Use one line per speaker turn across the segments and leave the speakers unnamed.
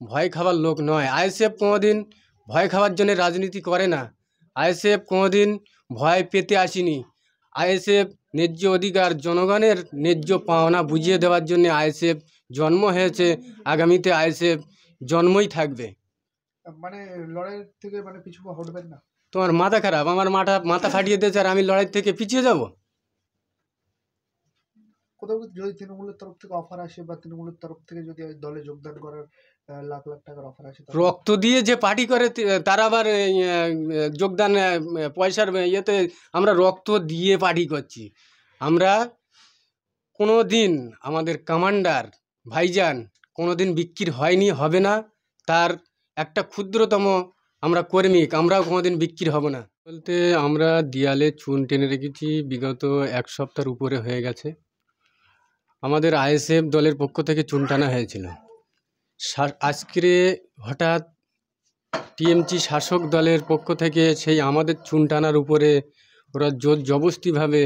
ভয় খাবার লোক নয়। আইএসএফ কোনোদিন ভয় খাওয়ার জন্য রাজনীতি করে না। আইএসএফ কোনোদিন ভয় পেতে আসেনি। আইএসএফ ন্যায্য অধিকার, জনগণের ন্যায্য পাওনা বুঝিয়ে দেওয়ার জন্য আইএসএফ জন্ম হয়েছে। আগামীতে আইএসএফ জন্মই থাকবে।
মানে লড়াই থেকে মানে পিছু হটবেন না?
তোমার মাথা খারাপ? আমার মাথা ফাটিয়ে দিয়েছে আর আমি লড়াই থেকে পিছিয়ে যাব?
কোথাও যদি তৃণমূলের তরফ থেকে অফার আসে বা তৃণমূলের তরফ থেকে যদি দলে যোগদান করার লাখ লাখ টাকার অফার আসে,
রক্ত দিয়ে যে পার্টি করে তারা আবার যোগদান পয়সার ইয়েতে? আমরা রক্ত দিয়ে পার্টি করছি। আমরা কোনো দিন আমাদের কমান্ডার ভাইজান কোনো দিন বিক্রি হয়নি, হবে না। তার একটা ক্ষুদ্রতম আমরা কর্মী, আমরাও কোনো দিন বিক্রি হব না। বলতে আমরা দেয়ালে চুন টেনে রেখেছি বিগত এক সপ্তাহের উপরে হয়ে গেছে। আমাদের আইএসএফ দলের পক্ষ থেকে চুন টানা হয়েছিল। আজকে হঠাৎ টিএমসি শাসক দলের পক্ষ থেকে সেই আমাদের চুন টানার উপরে ওরা জোর জবরদস্তিভাবে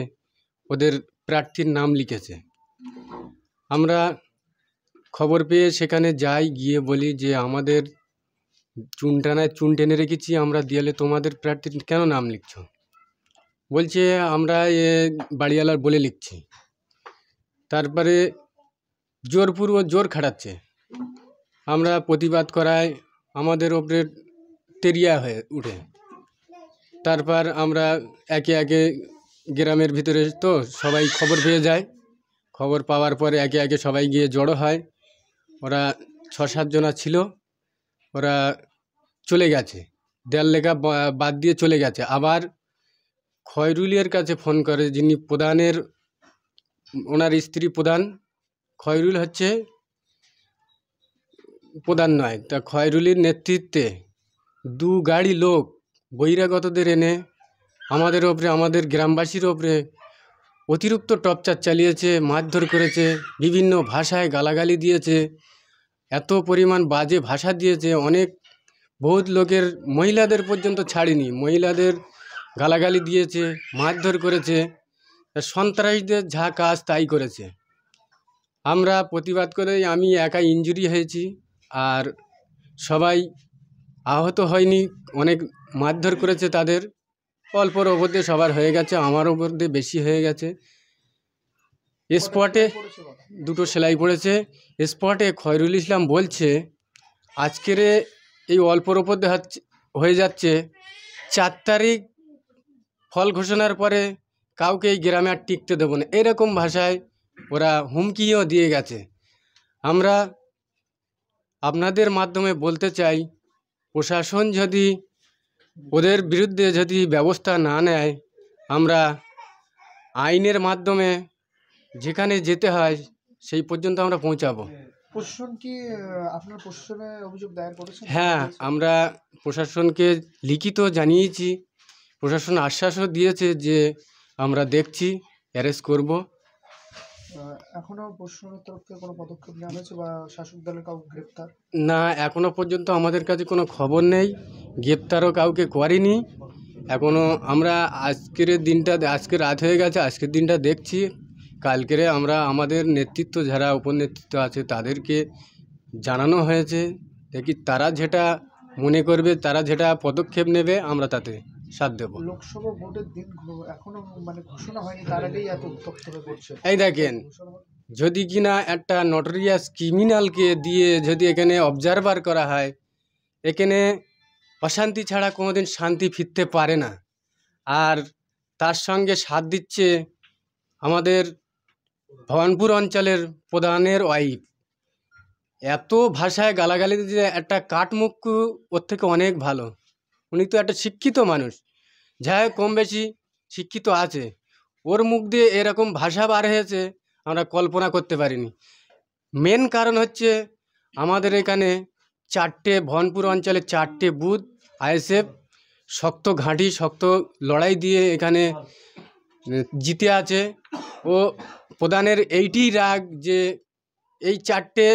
ওদের প্রার্থীর নাম লিখেছে। আমরা খবর পেয়ে সেখানে যাই, গিয়ে বলি যে আমাদের চুন টেনে রেখেছি আমরা দেয়ালে, তোমাদের প্রার্থীর কেন নাম লিখছ? বলছে আমরা বাড়িওয়ালার বলে লিখছি। তারপরে জোরপূর্বক জোর খাটাচ্ছে। আমরা প্রতিবাদ করায় আমাদের ওপরে তেরিয়া হয়ে উঠে। তারপর আমরা একে একে গ্রামের ভিতরে তো সবাই খবর পেয়ে যায়। খবর পাওয়ার পরে একে একে সবাই গিয়ে জড়ো হয়। ওরা 6-7 জনা ছিল, ওরা চলে গেছে, দেয়াল লেখা বাদ দিয়ে চলে গেছে। আবার খয়রুলের কাছে ফোন করে, যিনি প্রধানের, ওনার স্ত্রী প্রধান, খয়রুল হচ্ছে প্রধান নয়, তা খয়রুলের নেতৃত্বে 2 গাড়ি লোক বহিরাগতদের এনে আমাদের ওপরে, আমাদের গ্রামবাসীর ওপরে অতিরিক্ত টর্চার চালিয়েছে, মারধর করেছে, বিভিন্ন ভাষায় গালাগালি দিয়েছে, এত পরিমাণ বাজে ভাষা দিয়েছে। বহুত লোকের, মহিলাদের পর্যন্ত ছাড়েনি, মহিলাদের গালাগালি দিয়েছে, মারধর করেছে। সন্ত্রাসীদের যা কাজ তাই করেছে। আমরা প্রতিবাদ করে, আমি একা ইনজুরি হয়েছি, আর সবাই আহত হয়নি। অনেক মারধর করেছে তাদের, অল্পর ওপর দিয়ে সবার হয়ে গেছে, আমার ওপর দিয়ে বেশি হয়ে গেছে। স্পটে 2টো সেলাই পড়েছে। স্পটে খয়রুল ইসলাম বলছে আজকের এই অল্পর ওপর দিয়ে হয়ে যাচ্ছে, 4 তারিখ ফল ঘোষণার পরে কাউকে এই গ্রামে আর টিকতে দেবো না, এরকম ভাষায় ওরা হুমকিও দিয়ে গেছে। আমরা আপনাদের মাধ্যমে বলতে চাই, প্রশাসন যদি ওদের বিরুদ্ধে যদি ব্যবস্থা না নেয়, আমরা আইনের মাধ্যমে যেখানে যেতে হয় সেই পর্যন্ত আমরা পৌঁছাবো।
প্রশাসন কি আপনার প্রশাসনে অভিযোগ দায়ের করেছে?
হ্যাঁ, আমরা প্রশাসনকে লিখিত জানিয়েছি। প্রশাসন আশ্বাসও দিয়েছে যে আমরা দেখছি, অ্যারেস্ট করব।
এখনো প্রশাসনের তরফ থেকে কোনো পদক্ষেপ নেওয়া হয়েছে বা শাসক দলের কাউকে গ্রেপ্তার?
না, এখনো পর্যন্ত আমাদের কাছে কোনো খবর নেই, গ্রেপ্তারও কাউকে করেনি এখনো। আমরা আজকে রাত হয়ে গেছে, আজকের দিনটা দেখছি। কালকের আমরা আমাদের নেতৃত্ব, যারা উপনেতৃত্ব আছে, তাদেরকে জানানো হয়েছে। দেখি তারা যেটা মনে করবে, তারা যেটা পদক্ষেপ নেবে, আমরা তাতে সাথ দেব।
লোকসভা ভোটের দিন এখনো মানে ঘোষণা হয়নি, তার আগেই এত উত্তপ্ত হয়ে পড়ছে।
এই দেখেন, যদি কিনা একটা নটোরিয়াস ক্রিমিনালকে দিয়ে যদি এখানে অবজারভার করা হয়, এখানে অশান্তি ছাড়া কোনোদিন শান্তি ফিরতে পারে না। আর তার সঙ্গে সাথ দিচ্ছে আমাদের ভবানপুর অঞ্চলের প্রধানের ওয়াইফ। এত ভাষায় গালাগালি দিয়ে, একটা কাঠমুক্কু ওর থেকে অনেক ভালো। উনি তো একটা শিক্ষিত মানুষ, যাই কম বেশি শিক্ষিত আছে, ওর মুখ দিয়ে এরকম ভাষা বার হয়েছে আমরা কল্পনা করতে পারিনি। মেন কারণ হচ্ছে আমাদের এখানে 4টে ভবানপুর অঞ্চলে 4টে বুথ আইএসএফ শক্ত ঘাঁটি, শক্ত লড়াই দিয়ে এখানে জিতে আছে। ও প্রধানের এইটি রাগ যে এই 4টে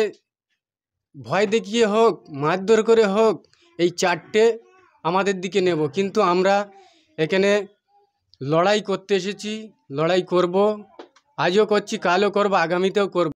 ভয় দেখিয়ে হোক, মারধর করে হোক, এই 4টে আমাদের দিকে নেব। কিন্তু আমরা এখানে লড়াই করতে এসেছি, লড়াই করব, আজও করছি, কালও করব, আগামীতেও করব।